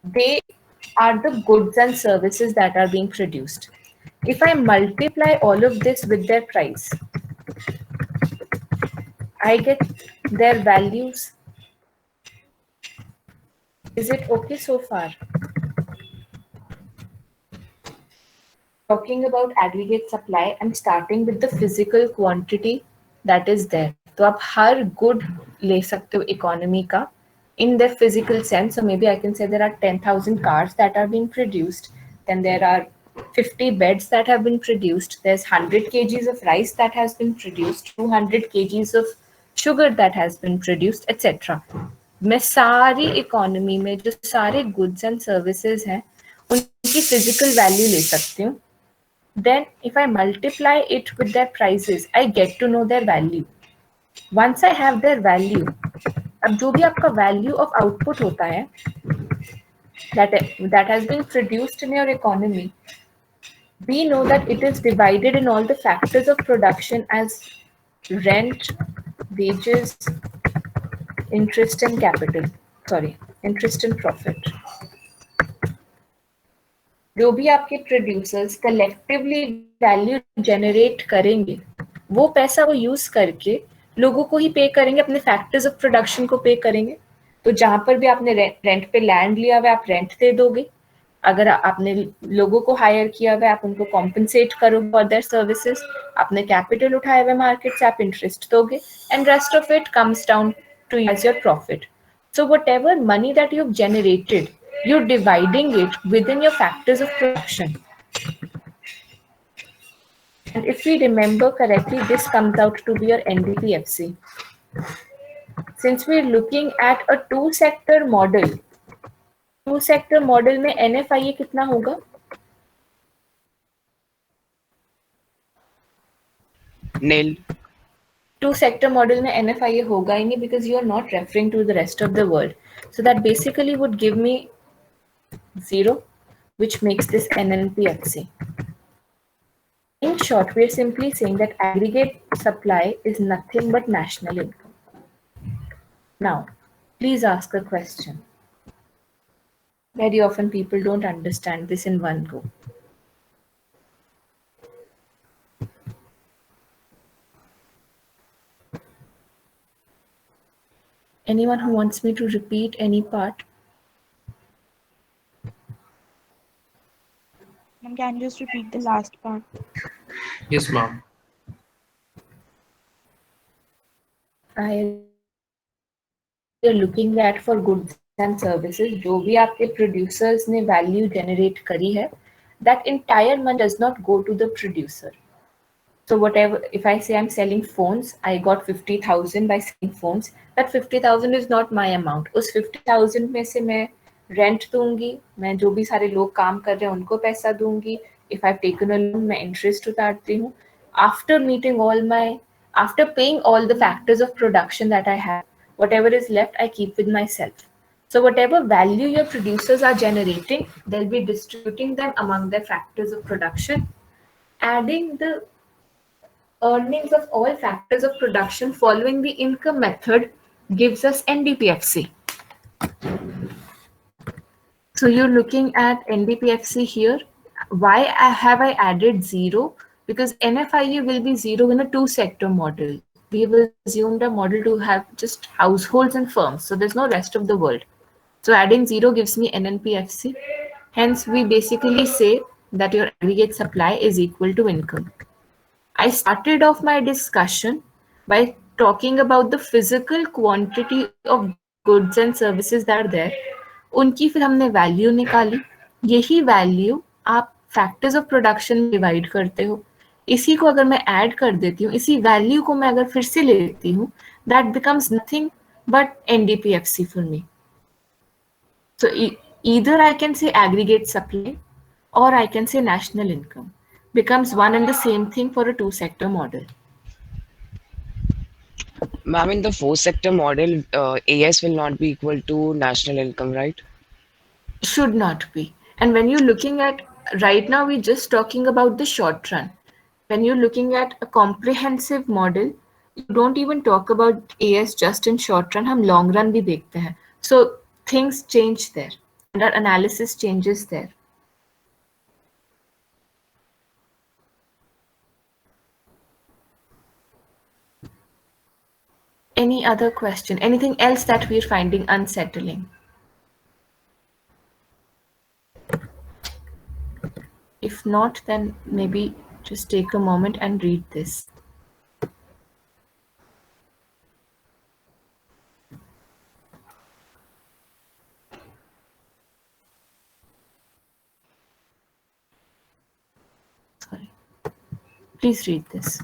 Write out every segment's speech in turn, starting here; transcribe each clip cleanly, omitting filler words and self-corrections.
they are the goods and services that are being produced. If I multiply all of this with their price, I get their values. Is it okay so far? Talking about aggregate supply, I'm starting with the physical quantity that is there. तो आप हर good ले सकते हो economy का in their physical sense. So maybe I can say there are 10,000 cars that are being produced. Then there are 50 beds that have been produced. There's 100 kgs of rice that has been produced, 200 kgs of sugar that has been produced, etc. मैं सारी economy में जो सारे goods and services हैं उनकी physical value ले सकती हूँ. Then if I multiply it with their prices, I get to know their value. Once I have their value, अब जो भी आपका value of output होता है that has been produced in your economy, we know that it is divided in all the factors of production as rent, wages, interest and capital. Sorry, interest and profit. जो भी आपके producers collectively value generate करेंगे वो पैसा वो use करके लोगों को ही पे करेंगे, अपने फैक्टर्स ऑफ प्रोडक्शन को पे करेंगे. तो जहां पर भी आपने रेंट पे लैंड लिया हुआ है आप रेंट दे दोगे, अगर आपने लोगों को हायर किया हुआ है आप उनको कॉम्पनसेट करो फॉर देयर सर्विसेज, आपने कैपिटल उठाया हुआ है मार्केट से आप इंटरेस्ट दोगे and rest of it comes down to as your profit. So whatever money that you've generated, you're dividing it within your factors of production. And if we remember correctly, this comes out to be your NDPFC. Since we're looking at a two-sector model में NFIA कितना होगा? Nil. Two-sector model में NFIA होगा ही नहीं because you are not referring to the rest of the world. So that basically would give me 0, which makes this NNPFC. In short, we are simply saying that aggregate supply is nothing but national income. Now, please ask a question. Very often people don't understand this in one go. Anyone who wants me to repeat any part? Ma'am, can you just repeat the last part? Yes, ma'am. You're looking at for goods and services, जो भी आपके producers ने value generate करी है, that entire money does not go to the producer. So whatever, if I say I'm selling phones, I got 50,000 by selling phones. That 50,000 is not my amount. उस 50,000 में से मैं rent दूंगी, मैं जो भी सारे लोग काम कर रहे हैं उनको पैसा दूंगी. If I've taken a loan, मैं interest उतारती हूँ. After paying all the factors of production that I have, whatever is left, I keep with myself. So whatever value your producers are generating, they'll be distributing them among their factors of production, adding the earnings of all factors of production following the income method gives us NDPFC. So you're looking at NDPFC here. Why have I added 0? Because NFIA will be 0 in a two-sector model. We have assumed a model to have just households and firms. So there's no rest of the world. So adding 0 gives me NNPFC. Hence, we basically say that your aggregate supply is equal to income. I started off my discussion by talking about the physical quantity of goods and services that are there. उनकी फिर हमने value निकाली. यही value आप factors of production में divide करते हो. इसी को अगर मैं ऐड कर देती हूँ, इसी वैल्यू को मैं अगर फिर से लेती हूँ, that becomes nothing but NDPFC for me. So either I can say aggregate supply or I can say national income. Becomes one and the same thing for a two-sector model. Ma'am, in the four-sector model, AS will not be equal to national income, right? Should not be. And when you're looking at, right now we're just talking about the short run. When you're looking at a comprehensive model, you don't even talk about AS just in short run, हम long run भी देखते हैं. So things change there. and our analysis changes there. Any other question? Anything else that we're finding unsettling? If not, then maybe just take a moment and read this. Sorry. Please read this.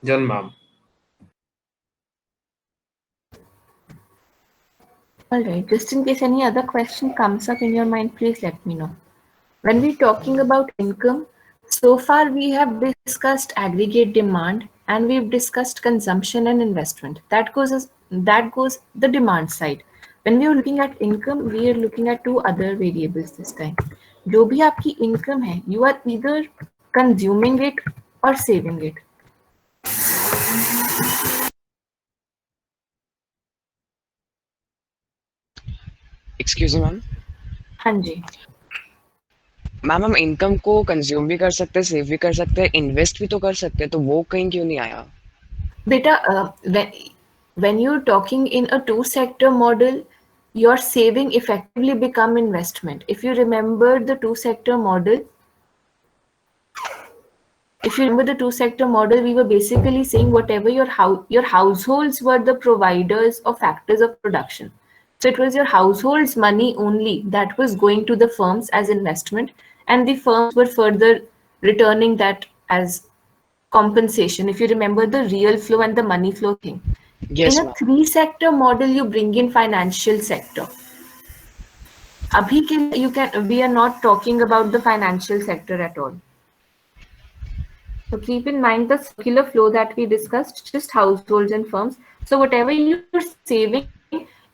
Done, ma'am. All right, just in case any other question comes up in your mind, please let me know. When we're talking about income, so far we have discussed aggregate demand and we've discussed consumption and investment. That goes the demand side. When we are looking at income, we are looking at two other variables this time. जो भी आपकी income है, you are either consuming it or saving it. Excuse me, ma'am. हाँ जी. Ma'am हम income को consume भी कर सकते हैं, सेव भी कर सकते हैं, इन्वेस्ट भी तो कर सकते हैं, तो वो कहीं क्यों नहीं आया? Beta, when you're talking in a two-sector model, your saving effectively become investment. If you remember the two-sector model, we were basically saying whatever your households were the providers or factors of production. So it was your household's money only that was going to the firms as investment, and the firms were further returning that as compensation. If you remember the real flow and the money flow thing. Yes, In a ma'am. three-sector model, you bring in financial sector. We are not talking about the financial sector at all. So keep in mind the circular flow that we discussed, just households and firms. So whatever you're saving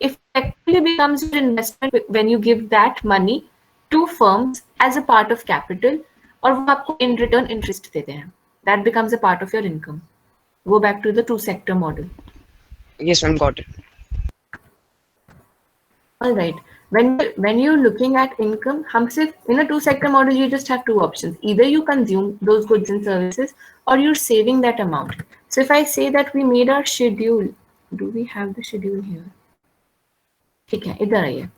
effectively becomes your investment when you give that money to firms as a part of capital, और वो आपको in return interest देते हैं. That becomes a part of your income. Go back to the two-sector model. Yes, ma'am, got it. All right. When you're looking at income, in a two-sector model, you just have two options. Either you consume those goods and services or you're saving that amount. So if I say that we made our schedule, do we have the schedule here? ठीक है, इधर आइए.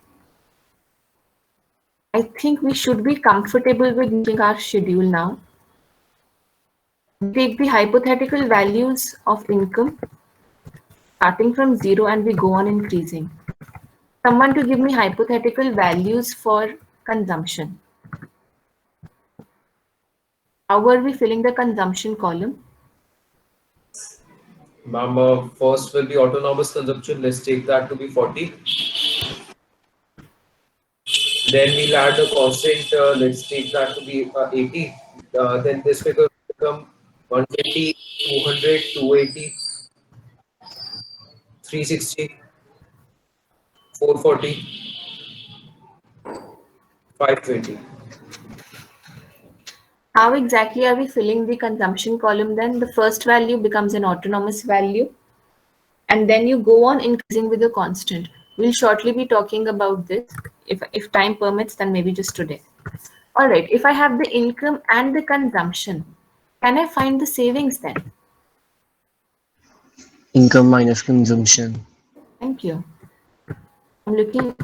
I think we should be comfortable with using our schedule now. Take the hypothetical values of income starting from 0 and we go on increasing. Someone to give me hypothetical values for consumption. How are we filling the consumption column? Ma'am, first will be autonomous consumption. Let's take that to be 40. Then we'll add a constant. Let's take that to be 80. Then this figure will become 120, 200, 280, 360, 440, 520. How exactly are we filling the consumption column then? The first value becomes an autonomous value. And then you go on increasing with a constant. We'll shortly be talking about this. If time permits, then maybe just today. All right, if I have the income and the consumption, can I find the savings then? Income minus consumption. Thank you. I'm looking,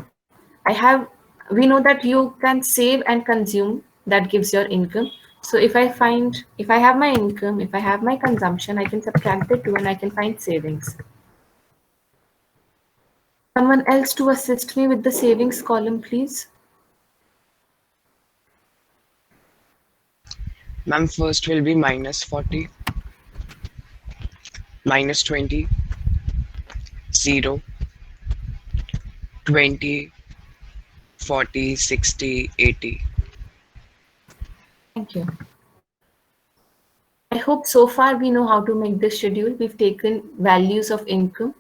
we know that you can save and consume, that gives your income. So if I have my income, if I have my consumption, I can subtract the two and I can find savings. Someone else to assist me with the savings column, please. Ma'am, first will be minus 40, minus 20, 0, 20, 40, 60, 80. Thank you. I hope so far we know how to make this schedule. We've taken values of income.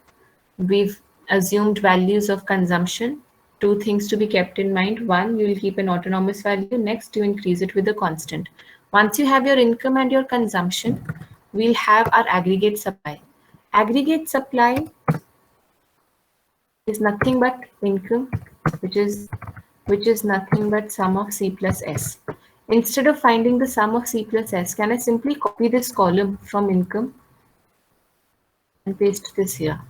We've assumed values of consumption. Two things to be kept in mind. One, you will keep an autonomous value. Next, you increase it with a constant. Once you have your income and your consumption, we'll have our aggregate supply. Aggregate supply is nothing but income, which is nothing but sum of C plus S. Instead of finding the sum of C plus S, can I simply copy this column from income and paste this here?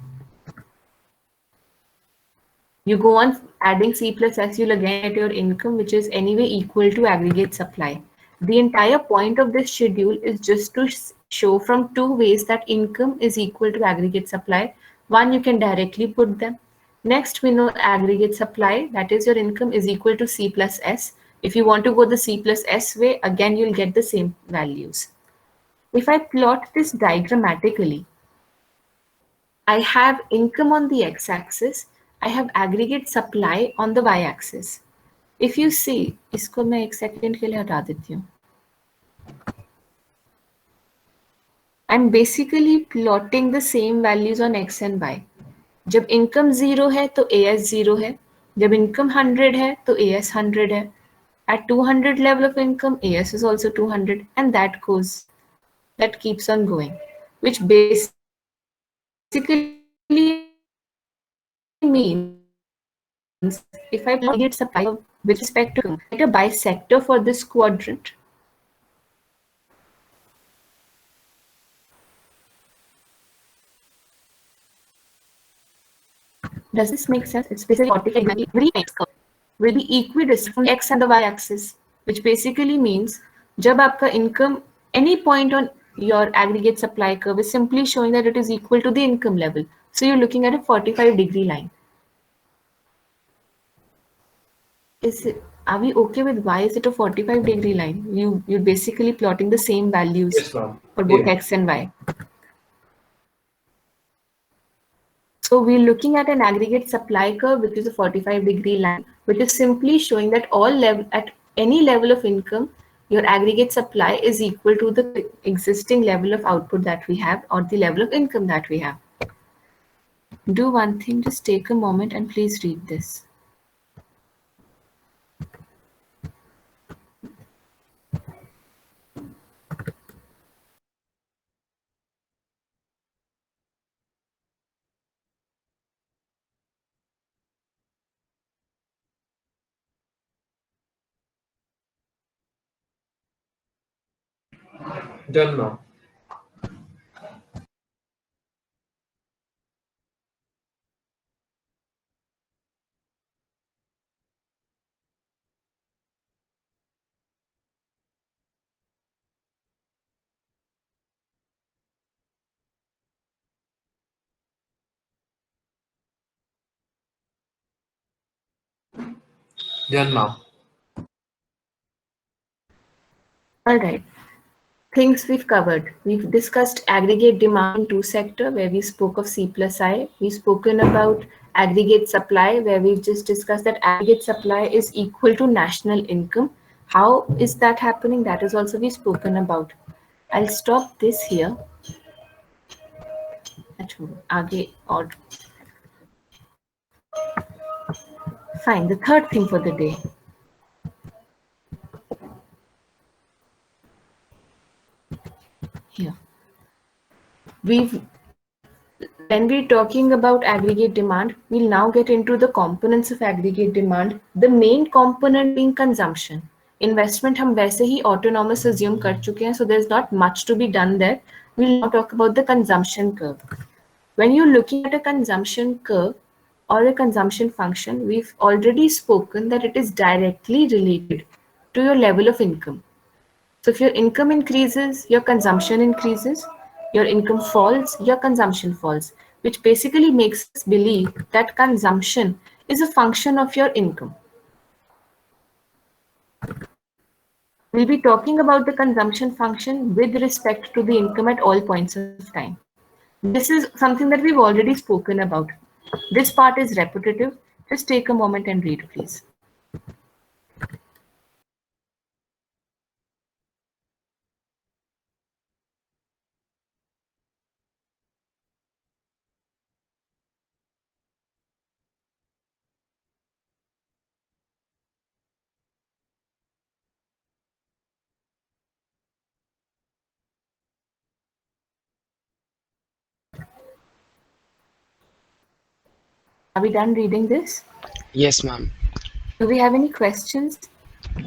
You go on adding C plus S, you'll again get your income, which is anyway equal to aggregate supply. The entire point of this schedule is just to show from two ways that income is equal to aggregate supply. One, you can directly put them. Next, we know aggregate supply, that is your income, is equal to C plus S. If you want to go the C plus S way, again, you'll get the same values. If I plot this diagrammatically, I have income on the x-axis, I have aggregate supply on the y-axis. If you see, इसको मैं एक second के लिए हटा देती हूँ. I'm basically plotting the same values on x and y. जब income 0 है तो AS 0 है. जब income 100 है तो AS 100 है. At 200 level of income, AS is also 200, and that keeps on going, which basically means if I plot supply with respect to a bisector for this quadrant, does this make sense? It's basically will be equidistant from x and the y-axis, which basically means जब आपका income any point on your aggregate supply curve is simply showing that it is equal to the income level. So you're looking at a 45-degree line. Are we okay with why is it a 45-degree line? You're basically plotting the same values Yes, ma'am. for both x and y. So we're looking at an aggregate supply curve, which is a 45-degree line, which is simply showing that at any level of income, your aggregate supply is equal to the existing level of output that we have or the level of income that we have. Do one thing, just take a moment and please read this. Done, ma'am. Done, ma'am. All right. Things we've covered. We've discussed aggregate demand in two sector where we spoke of C plus I. We've spoken about aggregate supply where we've just discussed that aggregate supply is equal to national income. How is that happening? That is also we've spoken about. I'll stop this here. आगे और fine. The third thing for the day. Here. When we're talking about aggregate demand, we'll now get into the components of aggregate demand. The main component being consumption. Investment हम वैसे ही autonomous assume कर चुके हैं, so there's not much to be done there. We'll now talk about the consumption curve. When you're looking at a consumption curve or a consumption function, we've already spoken that it is directly related to your level of income. So if your income increases, your consumption increases. Your income falls, your consumption falls, which basically makes us believe that consumption is a function of your income. We'll be talking about the consumption function with respect to the income at all points of time. This is something that we've already spoken about. This part is repetitive. Just take a moment and read, please. Are we done reading this? Yes, ma'am. Do we have any questions?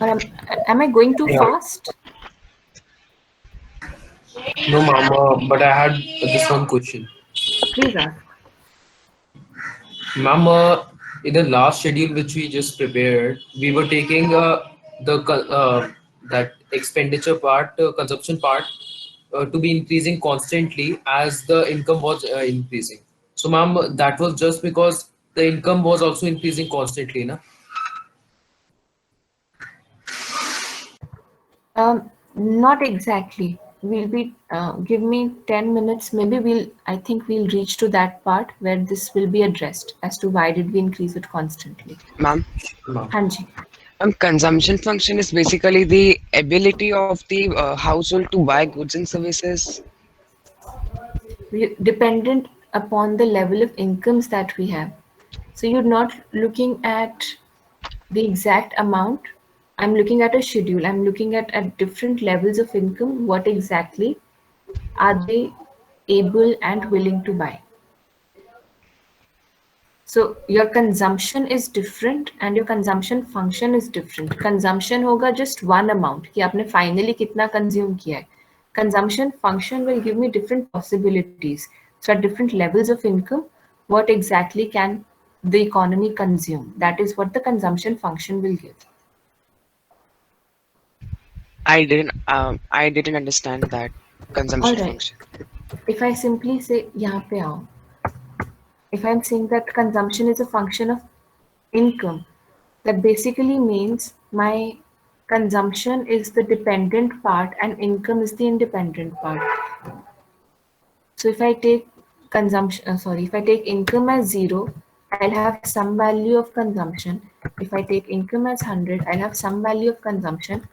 Or am I going too Yeah. fast? No, ma'am, but I had this one question. Please ask. Ma'am, in the last schedule which we just prepared, we were taking that expenditure part, consumption part, to be increasing constantly as the income was increasing. So, ma'am, that was just because the income was also increasing constantly, na? Not exactly. We'll be give me 10 minutes. Maybe I think we'll reach to that part where this will be addressed as to why did we increase it constantly. Ma'am. Ma'am. Hanji. Consumption function is basically the ability of the household to buy goods and services. We dependent upon the level of incomes that we have. So you're not looking at the exact amount. I'm looking at a schedule. I'm looking at different levels of income. What exactly are they able and willing to buy? So your consumption is different and your consumption function is different. Consumption होगा just one amount कि आपने finally कितना consume किया है. Consumption function will give me different possibilities. So at different levels of income, what exactly can the economy consume? That is what the consumption function will give. I didn't understand that All consumption right. function. If I simply say यहाँ पे आओ, if I'm saying that consumption is a function of income, that basically means my consumption is the dependent part and income is the independent part. So if I take if I take income as 0, I'll have some value of consumption. If I take income as 100, I'll have some value of consumption.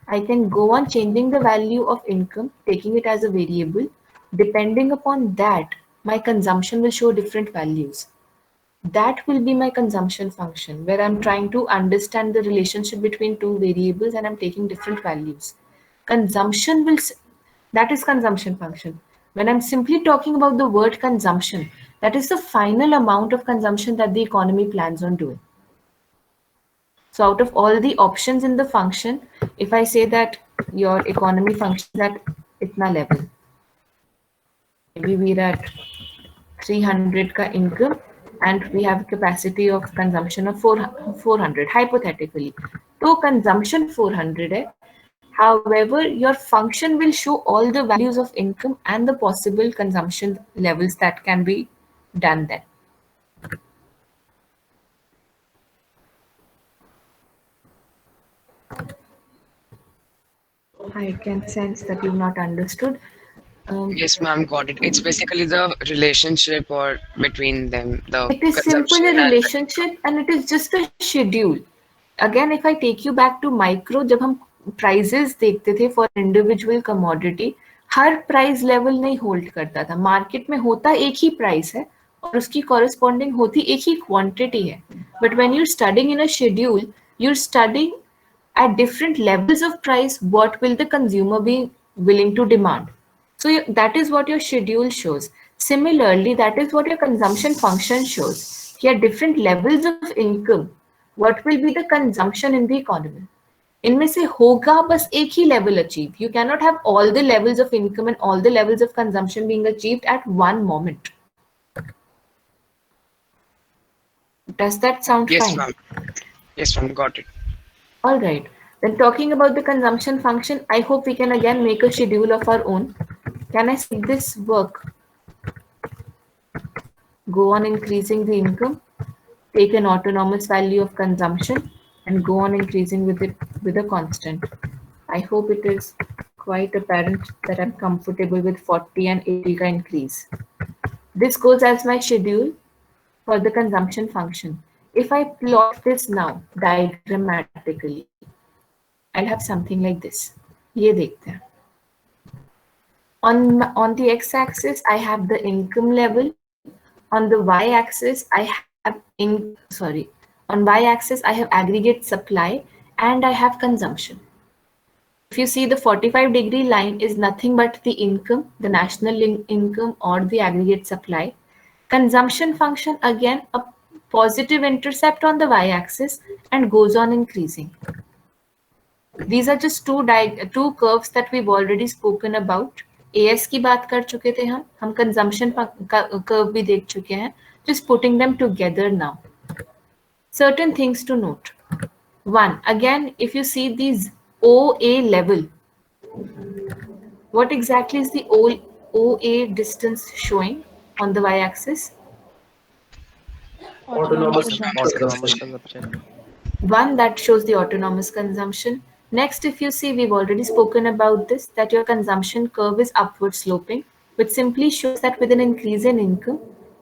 I can go on changing the value of income, taking it as a variable. Depending upon that, my consumption will show different values. That will be my consumption function, where I'm trying to understand the relationship between two variables and I'm taking different values. Consumption that is consumption function. When I'm simply talking about the word consumption, that is the final amount of consumption that the economy plans on doing. So out of all the options in the function, if I say that your economy functions at itna level, maybe we're at 300 ka income and we have a capacity of consumption of 400 hypothetically. So consumption 400 hai. However, your function will show all the values of income and the possible consumption levels that can be done then. I can sense that you've not understood. Yes, ma'am, got it. It's basically the relationship or between them, the It is simple consumption a and the relationship and it is just a schedule. Again, if I take you back to micro, जब हम prices देखते थे for individual commodity, her price level नहीं hold करता था. Market में होता एक ही price है और उसकी corresponding होती एक ही quantity है. But when you're studying in a schedule, you're studying at different levels of price, what will the consumer be willing to demand? So that is what your schedule shows. Similarly, that is what your consumption function shows. Here, different levels of income, what will be the consumption in the economy? इनमें से होगा बस एक ही level achieve. You cannot have all the levels of income and all the levels of consumption being achieved at one moment. Does that sound yes, fine? ma'am. Yes, ma'am, got it. All right. Then talking about the consumption function, I hope we can again make a schedule of our own. Can I see this work? Go on increasing the income, take an autonomous value of consumption, and go on increasing with it with a constant. I hope it is quite apparent that I'm comfortable with 40 and 80 increase. This goes as my schedule for the consumption function. If I plot this now diagrammatically, I'll have something like this. ये देखते हैं. On the x-axis, I have the income level. On the y-axis, on y-axis, I have aggregate supply and I have consumption. If you see, the 45-degree line is nothing but the income, the national income or the aggregate supply. Consumption function, again, a positive intercept on the y-axis and goes on increasing. These are just two curves that we've already spoken about. AS की बात कर चुके थे हम consumption curve भी देख चुके हैं. Just putting them together now. Certain things to note. One, again, if you see these OA level, what exactly is the OA distance showing on the y-axis? Autonomous autonomous consumption. consumption. One that shows the autonomous consumption. Next, if you see, we've already spoken about this, that your consumption curve is upward sloping, which simply shows that with an increase in income,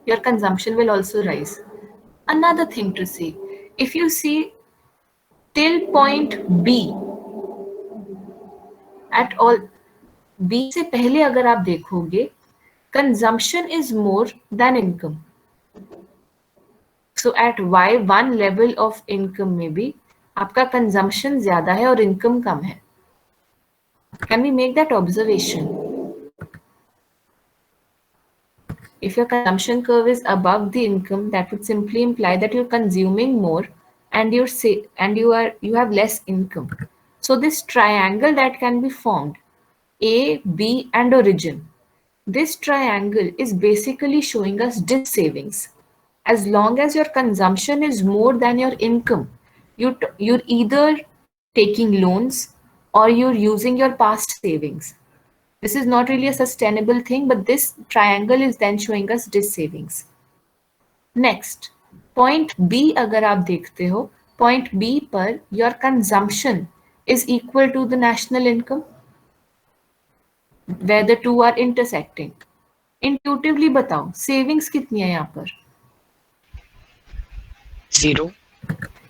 your consumption will also rise. Another thing to see, if you see till point B, at all, B से पहले अगर आप देखोगे, consumption is more than income. So at Y1 level of income में भी आपका consumption ज़्यादा है और income कम है. Can we make that observation? If your consumption curve is above the income, that would simply imply that you're consuming more and you have less income. So this triangle that can be formed, A, B, and origin. This triangle is basically showing us dis savings. As long as your consumption is more than your income, you're either taking loans or you're using your past savings. This is not really a sustainable thing, but this triangle is then showing us dis savings. Next, point B अगर आप देखते हो, point B पर your consumption is equal to the national income, where the two are intersecting. Intuitively बताओ, savings कितनी है यहाँ पर? 0.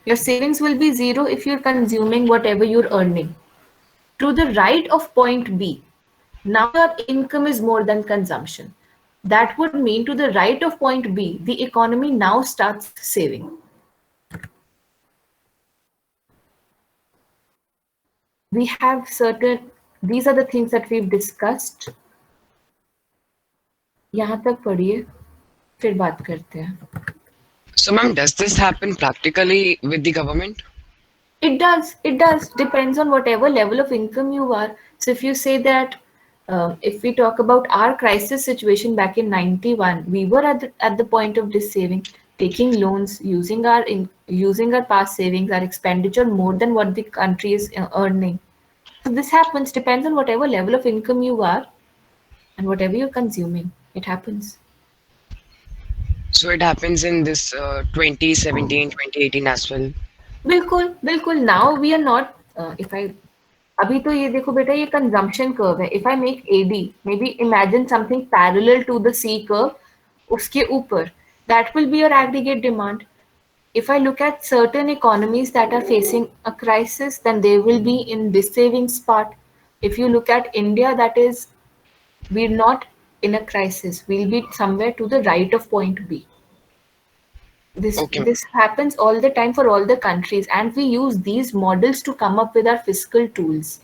Your savings will be 0 if you're consuming whatever you're earning. To the right of point B, now your income is more than consumption. That would mean to the right of point B, the economy now starts saving. We have these are the things that we've discussed. यहाँ तक पढ़िए, फिर बात करते हैं. So, ma'am, does this happen practically with the government? It does. It does. Depends on whatever level of income you are. So if you say that, if we talk about our crisis situation back in 91, we were at the point of this saving, taking loans, using our past savings, our expenditure more than what the country is earning. So this happens, depends on whatever level of income you are and whatever you're consuming. It happens. So it happens in this 2017, 2018 as well. बिल्कुल. Now we are not. अभी तो ये देखो बेटा, ये consumption curve है. If I make AD, maybe imagine something parallel to the C curve, उसके ऊपर, that will be your aggregate demand. If I look at certain economies that are facing a crisis, then they will be in this savings part. If you look at India, that is, we're not in a crisis. We'll be somewhere to the right of point B. This happens all the time for all the countries, and we use these models to come up with our fiscal tools.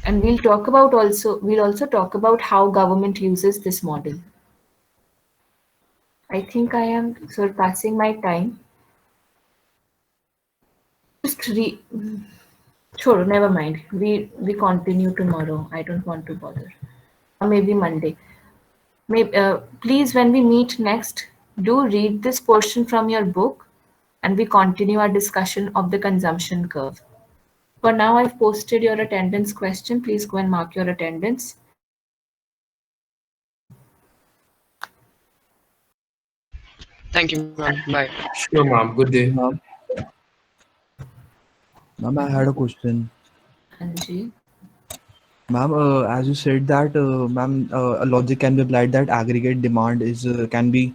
And we'll also talk about how government uses this model. I think I am surpassing my time. Sure, never mind. We continue tomorrow. I don't want to bother. Or maybe Monday. Please, when we meet next, do read this portion from your book and we continue our discussion of the consumption curve. For now, I've posted your attendance question. Please go and mark your attendance. Thank you, ma'am. Bye. Sure, ma'am. Good day. Ma'am, I had a question. Anji. Ma'am, as you said that, ma'am, a logic can be applied that aggregate demand is can be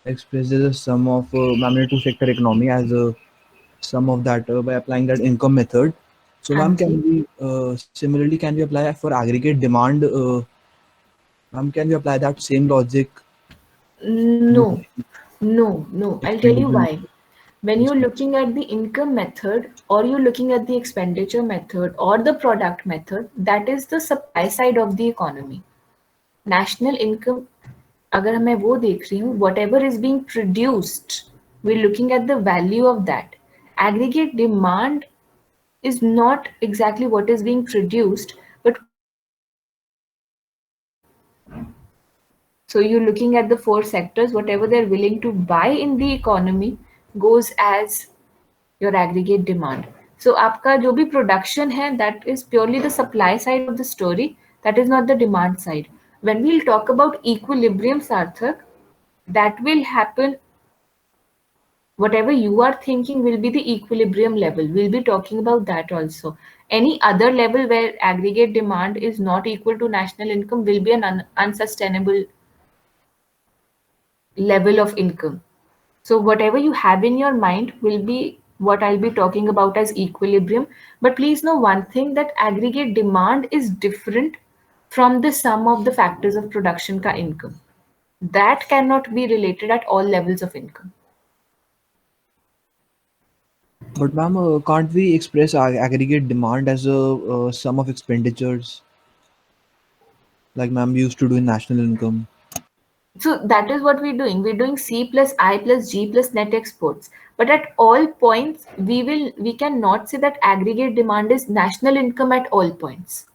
expressed as a sum of ma'am in a two-sector economy as a sum of that by applying that income method. So हाँ ma'am, ji. can we similarly can we apply for aggregate demand? Ma'am, can we apply that same logic No, no. I'll tell you expenditure? why. When Yes, you're ma'am. looking at the income method, or you're looking at the expenditure method, or the product method, that is the supply side of the economy. National income, अगर मैं वो देख रही हूँ, whatever is being produced, we're looking at the value of that. Aggregate demand is not exactly what is being produced, but so you're looking at the four sectors, whatever they're willing to buy in the economy goes as your aggregate demand. So आपका जो भी production है, that is purely the supply side of the story, that is not the demand side. When we'll talk about equilibrium, Sarthak, that will happen. Whatever you are thinking will be the equilibrium level. We'll be talking about that also. Any other level where aggregate demand is not equal to national income will be an unsustainable level of income. So whatever you have in your mind will be what I'll be talking about as equilibrium. But please know one thing, that aggregate demand is different from the sum of the factors of production ka income. That cannot be related at all levels of income. But ma'am, can't we express aggregate demand as a sum of expenditures like ma'am used to do in national income? So that is what we're doing. We're doing C plus I plus G plus net exports. But at all points, we cannot say that aggregate demand is national income at all points.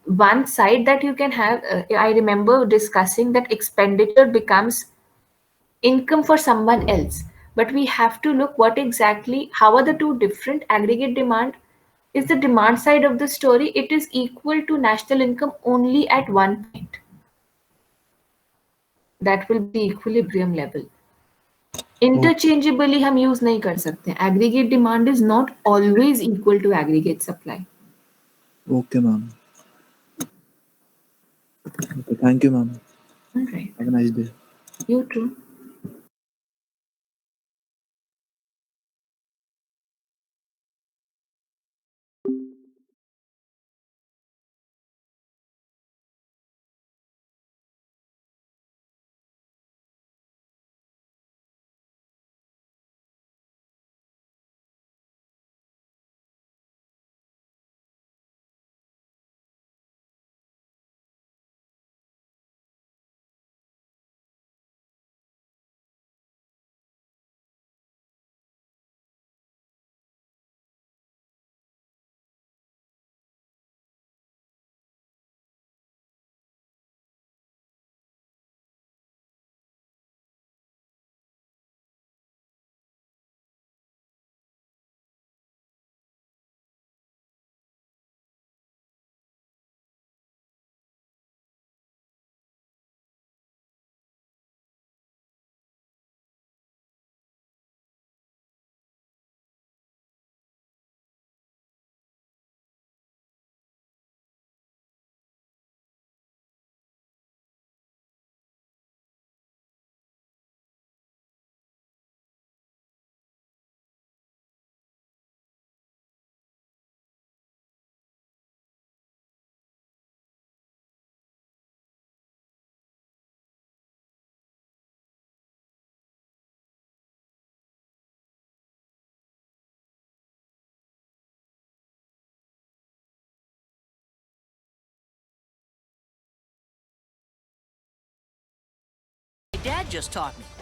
One side that you can have, I remember discussing that expenditure becomes income for someone else. But we have to look what exactly, how are the two different. Aggregate demand is the demand side of the story. It is equal to national income only at one point. That will be the equilibrium level. Oh, interchangeably हम use नहीं कर सकते. Aggregate demand is not always equal to aggregate supply. okay, ma'am. Okay, thank you, ma'am. Alright, Have a nice day. you too. My dad just taught me.